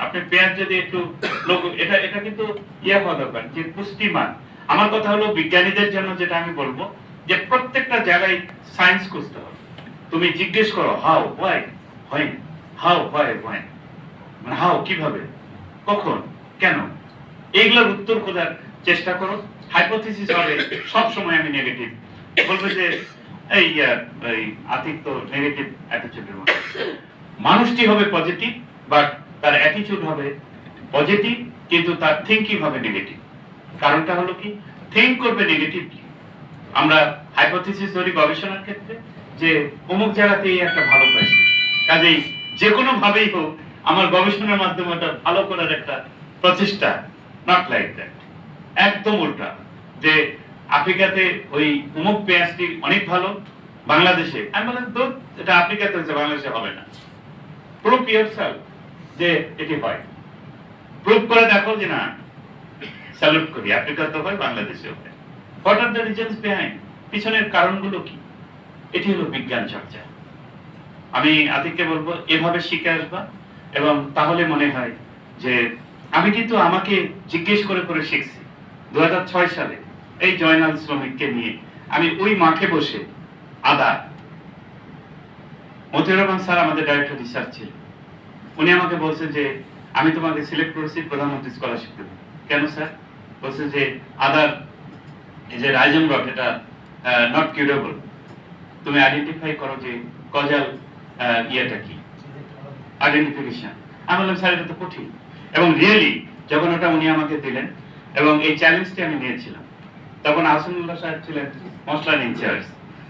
আপনি পেঁয়াজ যদি একটু এটা এটা কিন্তু ইয়া হওয়া দরকার যে পুষ্টিমান। আমার কথা হলো বিজ্ঞানীদের জন্য যেটা আমি বলবো যে প্রত্যেকটা জায়গায় সায়েন্স খুঁজতে হবে। তুমি জিজ্ঞেস করো হাউ হোয়াই হয়, হাউ হোয়াই হোয়াই, মানে হাউ কিভাবে, কখন, কেন, এইগুলোর উত্তর খোঁজার চেষ্টা করো। হাইপোথিসিস হবে সব সময় আমি নেগেটিভ বলবে যে এই আতিক তো নেগেটিভ অ্যাটিটিউডের মধ্যে। মানুষটি হবে পজিটিভ, বাট তার অ্যাটিটিউড হবে পজিটিভ, কিন্তু তার থিংকিং হবে নেগেটিভ। কারণটা হলো কি, থিংক করবে নেগেটিভলি। আমরা হাইপোথিসিস ধরি গবেষণার ক্ষেত্রে যে অমুক জায়গাতেই একটা ভালো পাইছে, কাজেই যে কোনো ভাবেই হোক আমার গবেষণার মাধ্যমে ওটা ভালো করার একটা প্রচেষ্টা। নট লাইক দ্যাট, একদম উল্টা। যে আফ্রিকাতে ওই অমুক পেঁয়াজটি অনেক ভালো, বাংলাদেশে আমি বললাম তো এটা আফ্রিকাতে হয়েছে, বাংলাদেশে হবে না। প্রুভ ইয়োরসেলফ যে এটি হয়, প্রুভ করে দেখো যে না, স্যালুট করি, আফ্রিকাতে হয়, বাংলাদেশেও হয়। What are the reasons behind, পিছনের কারণগুলো কি? এটি হলো বিজ্ঞান চর্চা। আমি আতিককে বলবো এভাবে শিখে আসবা, এবং তাহলে মনে হয় যে আমি কিন্তু আমাকে জিজ্ঞেস করে করে শিখছি। 2006 সালে এই জয়নাল শ্রমিককে নিয়ে আমি ওই মাঠে বসে আদা, মতিউর রহমান স্যার আমাদের ডাইরেক্টর রিসার্চ ছিল, উনি আমাকে বলছে যে আমি তোমাকে সিলেক্ট করেছি প্রধানমন্ত্রী স্কলারশিপ দেব। কেন স্যার? বলছে যে আদার এই যে রাইজম রট, এটা নট কিউরেবল, তুমি আইডেন্টিফাই করো যে কজাল ইয়েটা কি, আইডেন্টিফিকেশন। আমি বললাম স্যার এটা তো কঠিন। এবং রিয়েলি যখন ওটা উনি আমাকে দিলেন এবং এই চ্যালেঞ্জটি আমি নিয়েছিলাম, তখন আহসানুল্লাহ সাহেব ছিলেন মশলার ইনচার্জ।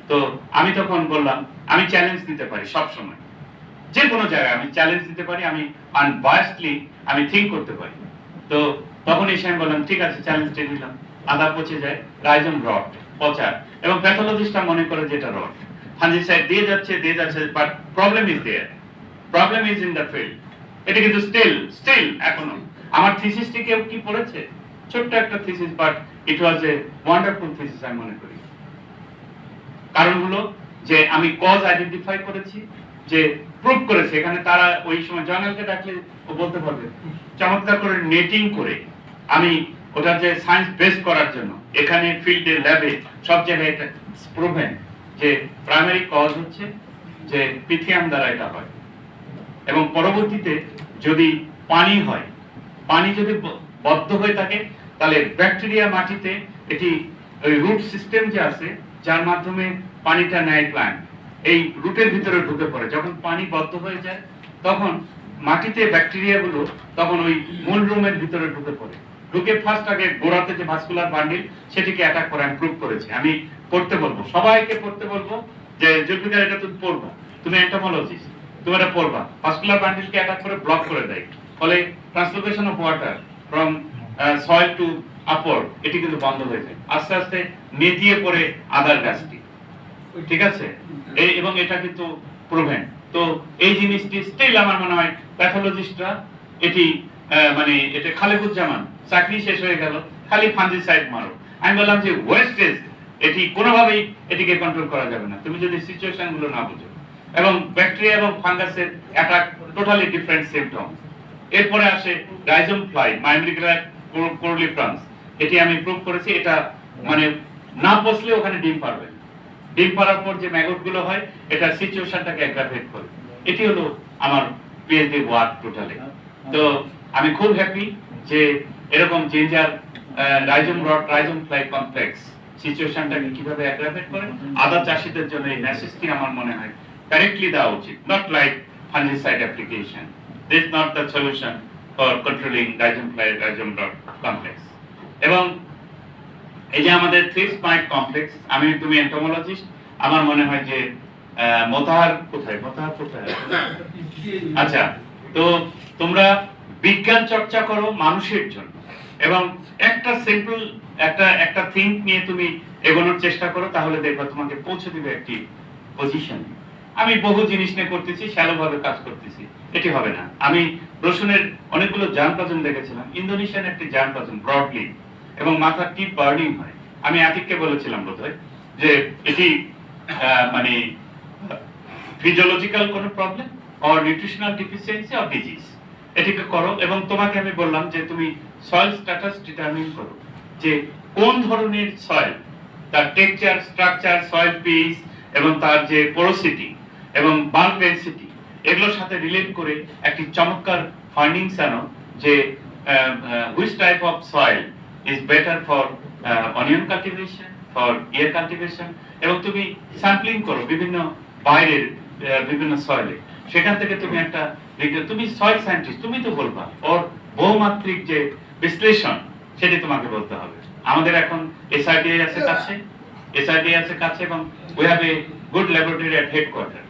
তো আমি তখন বললাম আমি চ্যালেঞ্জ দিতে পারি সব সময়, যে কোনো জায়গায় আমি চ্যালেঞ্জ দিতে পারি, আমি আনবায়াসডলি আমি থিঙ্ক করতে পারি। তো তখন এসে আমি বললাম ঠিক আছে, চ্যালেঞ্জটা নিলাম। আদা পচে যায়, রাইজম রট পচার, এবং প্যাথোলজিস্টরা মনে করে যেটা রট, ফাঞ্জিসাইড দিয়ে যাচ্ছে, but problem is there, problem is in the field. এটা কিন্তু স্টিল এখনো আমার থিসিসটি কেউ কি পড়েছে, ছোট্ট একটা thesis, but it was a wonderful thesis আমি মনে করি। কারণ হলো যে আমি কজ আইডেন্টিফাই করেছি, যে প্রুভ করেছে। এখানে তারা ওই সময় জার্নালকে ডাকলে ও বলতে পারবে, চমৎকার করে নেটিং করে আমি ওটার যে সায়েন্স বেস করার জন্য এখানে ফিল্ডে, ল্যাবে, সব জায়গায় এটা প্রুভেন যে প্রাইমারি কজ হচ্ছে যে পিথিয়াম দ্বারা এটা হয়। এবং পরবর্তীতে যদি পানি হয়, পানি যদি বদ্ধ হয়ে থাকে, তাহলে ব্যাকটেরিয়া মাটিতে এটি ওই রুট সিস্টেম যে আছে, যার মাধ্যমে পানিটা নেয় প্ল্যান্ট, এই রুটের ভিতরে ঢুকে পড়ে। যখন পানি বদ্ধ হয়ে যায় তখন মাটিতে ব্যাকটেরিয়াগুলো তখন ওই মূল রুমের ভিতরে ঢুকে পড়ে, ঢুকে ফার্স্ট আগে গোড়াতে যে ভাস্কুলার বান্ডিল সেটিকে অ্যাটাক করে। আমি প্রুভ করেছি, আমি পড়তে বলবো, সবাইকে পড়তে বলবো যে জুলফিকার এটা তুমি পড়বা, তুমি এন্টোমোলজিস্ট, তুমি এটা পড়বা। ভাস্কুলার বান্ডিলকে অ্যাটাক করে ব্লক করে দেয়, ফলে translocation of water from soil to upward এটি কিন্তু বন্ধ হয়ে যায়, আস্তে আস্তে নেতিয়ে পড়ে আদার গাছটি। ঠিক আছে, এবং এটা কিন্তু প্রুভেন। তো এই জিনিসটি স্টিল আমার মনে হয় প্যাথোলজিস্টরা এটি মানে এটা খালেকুজ্জামান চাকরি শেষ হয়ে গেল, খালি ফাঞ্জিসাইড মারো। আমি বললাম যে ওয়েস্টেজ এটি কোনোভাবেই এটিকে কন্ট্রোল করা যাবে না তুমি যদি সিচুয়েশন গুলো না বুঝো। এবং ব্যাকটেরিয়া এবং ফাঙ্গাসের অ্যাটাক টোটালি ডিফারেন্ট সিম্পটম। এরপরে আসে রাইজম ফ্লাই, মাইমিগ্রাস কোরলিফ্রান্স, এটি আমি প্রুভ করেছি। এটা মানে না পচলে ওখানে ডিম পারবে, ডিম পাড়ার পর যে ম্যাগট গুলো হয় এটা সিচুয়েশনটাকে অ্যাগ্রাভেট করে। এটি হলো আমার পিএইচডি ওয়ার্ক টোটালি। তো আমি খুব হ্যাপি যে এরকম জিঞ্জার রাইজম রট, রাইজম ফ্লাই কমপ্লেক্স সিচুয়েশনটাকে কিভাবে অ্যাগ্রাভেট করে। আদা চাষীদের জন্য এই মেসেজটি আমার মনে হয় কারেক্টলি দেওয়া উচিত, not like fungicide application. This is not the solution for controlling rhizome fly, rhizome rot complex. এবং এই যে আমাদের থ্রিপস মাইট কমপ্লেক্স, তুমি এন্টোমোলজিস্ট, আমার মনে হয় যে মোতাহার কোথায়, আচ্ছা, তো তোমরা বিজ্ঞান চর্চা করো মানুষের জন্য, এবং একটা সিম্পল একটা থিঙ্ক নিয়ে তুমি এগোনোর চেষ্টা করো, তাহলে দেখবা তোমাকে পৌঁছে দিবে একটি পজিশন। আমি বহু জিনিস নিয়ে করতেছি, শ্যালো ভাবে কাজ করতেছি, এটি হবে না। আমি রসুনের অনেকগুলো জার্মপ্লাজম দেখেছিলাম, ইন্দোনেশিয়ান একটি জার্মপ্লাজম ব্রডলি, এবং মাথার টিপ বার্নিং হয়। আমি আতিককে বলেছিলাম বোধহয় যে এটি মানে ফিজিওলজিক্যাল কোনো problem or nutritional deficiency or disease. এটিকে করো। এবং তোমাকে আমি বললাম যে তুমি সয়েল স্ট্যাটাস ডিটারমিন করো, যে কোন ধরনের সয়েল, তার টেক্সচার, স্ট্রাকচার, সয়েল পিএইচ এবং তার যে পোরোসিটি এবং বাল্ক ডেনসিটি, এগুলোর সাথে রিলেট করে একটি চমৎকার ফাইন্ডিংস আনো যে which type of soil is better for onion cultivation, for year cultivation. এবং তুমি স্যাম্পলিং করো বিভিন্ন বাইরের বিভিন্ন সয়েলে, সেখান থেকে তুমি একটা, তুমি সয়েল সায়েন্টিস্ট, তুমি তো বলবা ওর বহুমাত্রিক যে বিশ্লেষণ সেটি তোমাকে বলতে হবে। আমাদের এখন এসআরডিআই আছে কাছে, এবং we have a good laboratory at headquarter,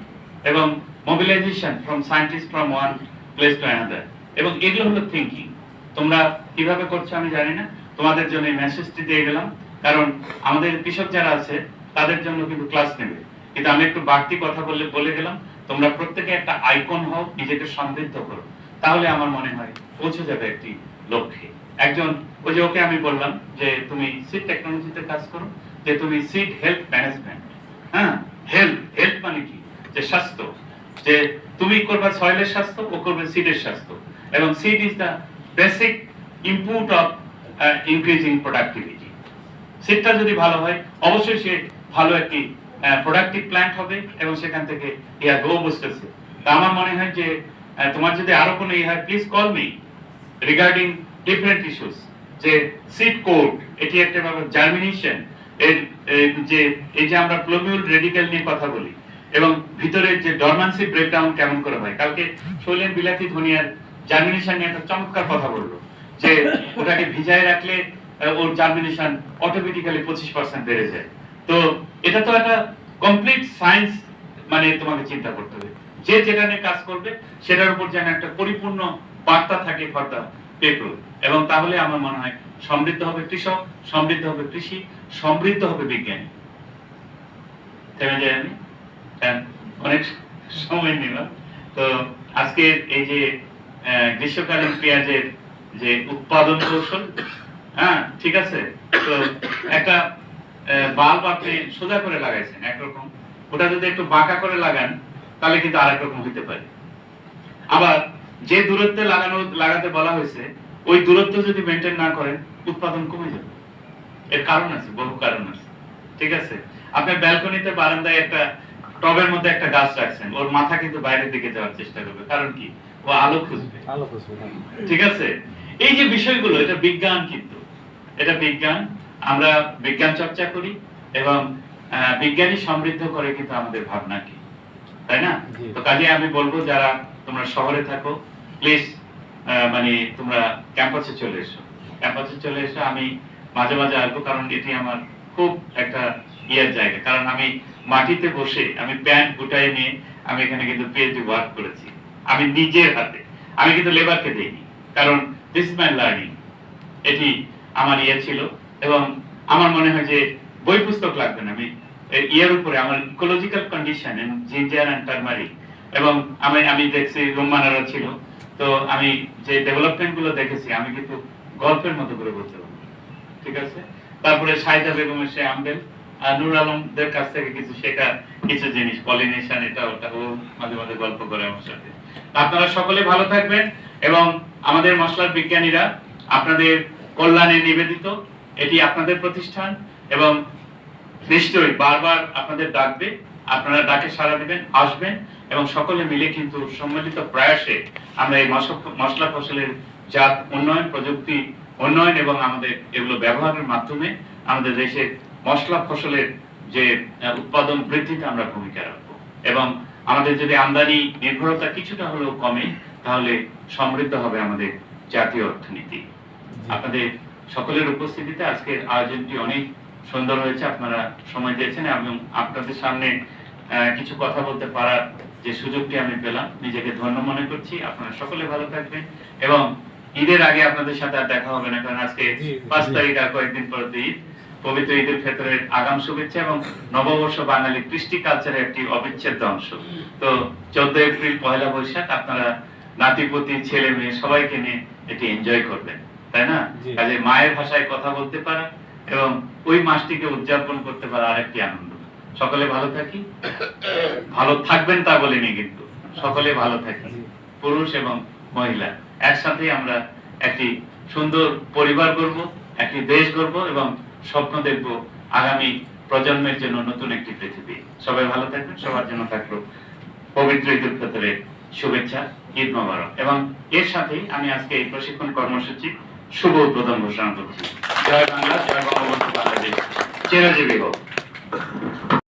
এবং mobilisation from scientist from one place to another. এবং এগুলো হলো থিঙ্কিং। তোমরা কিভাবে করছো আমি জানি না, তোমাদের জন্য এই মেসেজটি দিয়ে গেলাম, কারণ আমাদের কৃষক যারা আছে তাদের জন্য কিন্তু ক্লাস নেবে, কিন্তু আমি একটু বাড়তি কথা বলে গেলাম। তোমরা প্রত্যেকে একটা আইকন হও, নিজেকে সমৃদ্ধ করো, তাহলে আমার মনে হয় পৌঁছে যাবে একটি লক্ষ্যে। একজন, ওই যে ওকে আমি বললাম যে তুমি সিড টেকনোলজিতে কাজ করো, যে তুমি সিড হেলথ ম্যানেজমেন্ট, হ্যাঁ, হেলথ মানে কি, যে স্বাস্থ্য, যে তুমি করবে সয়েলের স্বাস্থ্য, ও করবে সিডের স্বাস্থ্য। এবং seed is the basic input of increasing productivity. সিডটা যদি ভালো হয়, অবশ্যই সে ভালো একটি প্রোডাক্টিভ প্ল্যান্ট হবে, এবং সেখান থেকে ইয়া গ্রো বসতেছে। তা আমার মনে হয় যে তোমার যদি আরো কোনো হয়, please call me regarding different issues. যে সিড কোড, এটি একটা ব্যাপার, জার্মিনেশন, এর যে এই যে আমরা প্লোমিউল রেডিক্যাল নিয়ে কথা বলি, এবং ভিতরের যে ডরম্যান্সি ব্রেকডাউন কেমন করে হয়। কালকে শৈলেন বিলাতি ধনিয়ার জার্মিনেশন নিয়ে একটা চমৎকার কথা বললো, যে ওটাকে ভিজায় রাখলে ওর জার্মিনেশন অটোমেটিক্যালি 25% বেড়ে যায়। তো এটা তো একটা কমপ্লিট সায়েন্স, মানে তোমাকে চিন্তা করতে হবে যে যেটা নিয়ে কাজ করবে সেটার উপর যেন একটা পরিপূর্ণ বার্তা থাকে ফর দ্য পিপল। এবং তাহলে আমার মনে হয় সমৃদ্ধ হবে কৃষক, সমৃদ্ধ হবে কৃষি, সমৃদ্ধ হবে বিজ্ঞানী। থেমে যাই আমি, অনেক সময় নিলাম। তো আজকে এই যে গ্রীষ্মকালীন পেঁয়াজের যে উৎপাদন কৌশল, হ্যাঁ ঠিক আছে, তো একটা বাল্ব আপনি সোজা করে লাগাইছেন একরকম, ওটা যদি একটু বাঁকা করে লাগান তাহলে কিন্তু আরেক রকম হতে পারে। আবার যে দূরত্বে লাগাতে বলা হয়েছে, ওই দূরত্ব যদি মেনটেন না করেন উৎপাদন কমে যাবে। এর কারণ আছে, বহু কারণ আছে, ঠিক আছে। আপনার ব্যালকনিতে বারান্দায় একটা টবের মধ্যে একটা গাছ রাখছেন, ওর মাথা কিন্তু বাইরের দিকে যাওয়ার চেষ্টা করবে, কারণ কি, ও আলো খুঁজবে, ঠিক আছে। এই যে বিষয়গুলো, এটা বিজ্ঞান, কিন্তু এটা বিজ্ঞান, আমরা বিজ্ঞান চর্চা করি, এবং বিজ্ঞানী সমৃদ্ধ করে কিন্তু আমাদের ভাবনাকে, তাই না? তো কাজে আমি বলবো যারা তোমরা শহরে থাকো, প্লিজ মানে তোমরা ক্যাম্পাসে চলে এসো, আমি মাঝে মাঝে আসবো, কারণ এটি আমার খুব একটা ইয়ের জায়গা। কারণ আমি মাটিতে বসে, আমি প্যান্ট গুটাই নিয়ে আমি এখানে কিন্তু পিএইচডি ওয়ার্ক করেছি, আমি নিজের হাতে, আমি কিন্তু লেবারকে দেইনি, কারণ দিস ইজ মাই লার্নিং, এটি আমার ইয়ে ছিল। এবং আমার মনে হয় যে বই পুস্তক লাগবে না, আমি ইয়ের উপরে আমার ecological condition and ginger and turmeric, এবং আমি দেখছি রোমানারা ছিল, তো আমি যে ডেভেলপমেন্ট গুলো দেখেছি আমি কিন্তু গল্পের মতো করে বলতে পারবো, ঠিক আছে। তারপরে সাইদা বেগমের সে আম্বেল, নূর আলমদের কাছ থেকে কিছু শেখা, কিছু জিনিস, পলিনেশন, এটা ওটা, ও মাঝে মাঝে গল্প করে আমার সাথে। আপনারা সকলে ভালো থাকবেন, এবং আমাদের মশলার বিজ্ঞানীরা আপনাদের কল্যাণে নিবেদিত, এটি আপনাদের প্রতিষ্ঠান, এবং নিশ্চয়ই বারবার আপনাদের ডাকবে, আপনারা ডাকে সাড়া দিবেন, আসবেন, এবং সকলে মিলে কিন্তু সম্মিলিত প্রয়াসে আমরা এই মশলা ফসলের জাত উন্নয়ন, প্রযুক্তি উন্নয়ন এবং আমাদের এগুলো ব্যবহারের মাধ্যমে আমাদের দেশের মশলা ফসলের যে উৎপাদন বৃদ্ধিতে আমরা ভূমিকা রাখবো। এবং আমাদের যদি আমদানি নির্ভরতা কিছুটা হলেও কমে, তাহলে সমৃদ্ধ হবে আমাদের জাতীয় অর্থনীতি। আপনাদের সকলের উপস্থিতিতে আজকের আয়োজনটি অনেক সুন্দর হয়েছে, আপনারা সময় দিয়েছেন, এবং আপনাদের সামনে কিছু কথা বলতে পারার যে সুযোগটি আমি পেলাম, নিজেকে ধন্য মনে করছি। আপনারা সকলে ভালো থাকবেন, এবং ঈদের আগে আপনাদের সাথে আর দেখা হবে না, কারণ আজকে 5 তারিখ, আর কয়েকদিন পর ঈদ, পবিত্র ঈদের ফিতরের আগাম শুভেচ্ছা, এবং নববর্ষ বাঙালি কৃষ্টি কালচারের একটি অবিচ্ছেদ্য অংশ। তো 14 এপ্রিল পয়লা বৈশাখ আপনারা নাতিপতি, ছেলে মেয়ে সবাইকে নিয়ে এটি এনজয় করবেন, তাই না? কাজে মায়ের ভাষায় কথা বলতে পারা এবং ওই মাসটিকে উদযাপন করতে পারা আরেকটি আনন্দ। সকলে ভালো থাকি, ভালো থাকবেন তা বলিনি, কিন্তু সকলে ভালো থাকি, পুরুষ এবং মহিলা একসাথে আমরা একটি সুন্দর পরিবার গড়ব, একটি দেশ গড়ব এবং স্বপ্ন দেখব আগামী প্রজন্মের জন্য নতুন একটি পৃথিবী। সবাই ভালো থাকবেন, সবার জন্য থাকলো পবিত্র ঈদ উল ফিতরের শুভেচ্ছা, ঈদ মোবারক। এবং এর সাথেই আমি আজকে এই প্রশিক্ষণ কর্মসূচি শুভ উদ্বোধন ঘোষণা করছি। জয় বাংলা, জয় বঙ্গবন্ধু, বাংলাদেশ চিরজীবী হোক।